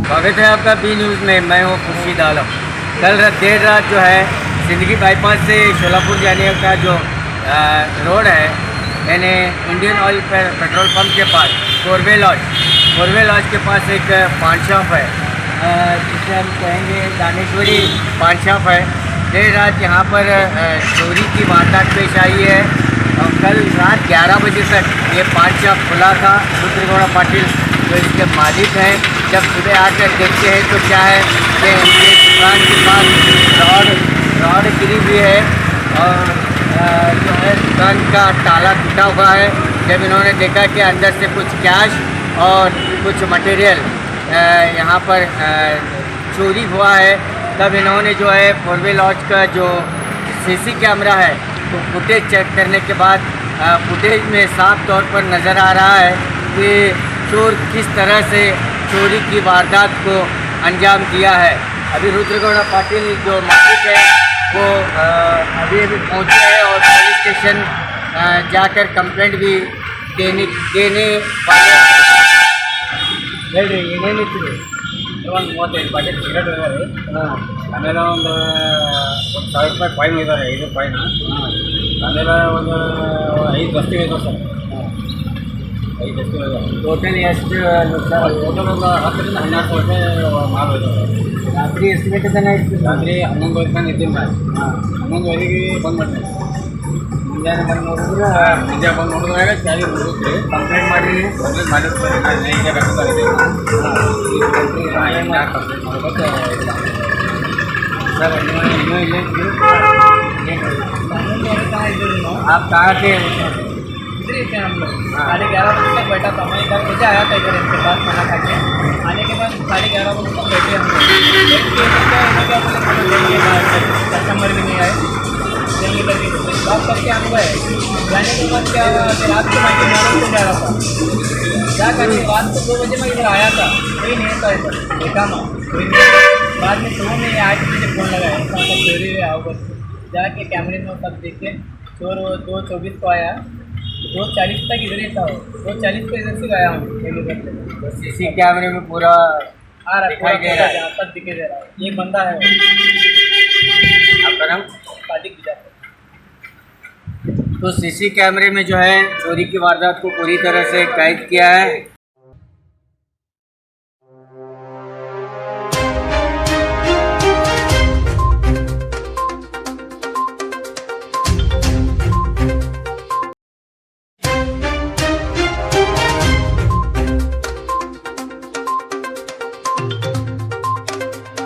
स्वागत है आपका बी न्यूज़ में। मैं हूँ खुर्शीद आलम। कल देर रात जो है सिंदगी बाईपास से शोलापुर जाने का जो रोड है, यानी इंडियन ऑयल पेट्रोल पंप के पास कोरवे लॉज के पास एक पान शॉप है, जिसे हम कहेंगे दानेश्वरी पान शॉप है। देर रात यहाँ पर चोरी की वारदात पेश आई है और कल रात 11 बजे तक ये पान शॉप खुला था। रुद्रगौड़ा पाटिल जो इसके मालिक हैं, जब सुबह आकर देखते हैं तो क्या है कि इनके दुकान के पास रॉड गिरी हुई है और जो है दुकान का ताला टूटा हुआ है। जब इन्होंने देखा कि अंदर से कुछ कैश और कुछ मटेरियल यहाँ पर चोरी हुआ है, तब इन्होंने जो है कोरवे लॉज का जो सीसी कैमरा है तो फुटेज चेक करने के बाद फुटेज में साफ तौर पर नज़र आ रहा है कि चोर किस तरह से चोरी की वारदात को अंजाम दिया है। अभी रुद्रगौड़ा पाटिल जो मालिक है वो अभी पहुँचे हैं और पुलिस स्टेशन जाकर कंप्लेंट भी देने वाले ಏನೇನಿತ್ತು ಒಂದು 35 ಪ್ಯಾಕೆಟ್ ಸಿಗರೇಟ್ ಇದ್ದಾರೆ. ಆಮೇಲೆ ಒಂದು 1000 ರೂಪಾಯಿ ಫೈನ್ ಇದ್ದಾರೆ, 5 ಫೈನ್. ಆಮೇಲೆ ಒಂದು 5 ವಸ್ತು ಇದೆ ಸರ್. 5 ವಸ್ತು ಇದೆ. ಟೋಟಲ್ ಎಷ್ಟು ನುಕ್ಸಾನ್? ಟೋಟಲ್ ಒಂದು 10 ರಿಂದ 12 ಸಾವಿರ ರೂಪಾಯಿ ಮಾಲ್ ಇದ್ದಾವೆ. ರಾತ್ರಿ ಎಷ್ಟು ಗಂಟೆ ತನಕ ಇತ್ತು? ರಾತ್ರಿ 11 ತನಕ ಇದ್ದೀನಿ ನಾನು. 11ವರೆಗೆ ಬಂದು ಮಾಡ್ತೀನಿ. ಮುಂಜಾನೆ ಬಂದು ನೋಡಿದ್ರೆ ಮುಂಜಾನೆ ಬಂದು ನೋಡಿದ್ರಾಗ ಚಾಲಿ ಮುಗಿದ್ರಿ. ಕಂಪ್ಲೇಂಟ್ ಮಾಡಿ ಕಂಪ್ಲೇಂಟ್ ಮಾಡಿರ್ತಾರೆ. ನಾನು ಈಗ ಬೇಕಾಗಿದೆ ಕಂಪ್ಲೇಂಟ್ ಮಾಡಬೇಕು. सर आप कहाँ के? इधर ही थे हम लोग। 11:30 बजे तक बैठा था मैं। इधर मुझे आया था इधर इनके पास खाना खा के। आने के बाद 11:30 बजे तक बैठे हम लोग। कस्टमर भी नहीं आए, नहीं करके बात करके हम गए। जाने के बाद क्या रात को मैं मालूम से जा रहा था, क्या करके रात को 2 बजे मैं इधर आया था, कोई नहीं था इधर। देखा मैं बाद में सुबह में आए थे, मुझे फ़ोन लगाया मतलब चोरी हुई आओ बस। जाके कैमरे में सब देखे चोर 2:24 को आया, 2:40 तक इधर ही था। 2:40 को इधर से गया हूँ। सीसी कैमरे में पूरा आ रहा दिखाई दे रहा है। जहाँ तक दिखे दे रहा है। एक बंदा है आपका नाम? शादी की जाती। तो सीसी कैमरे में जो है चोरी की वारदात को पूरी तरह से कैद किया है।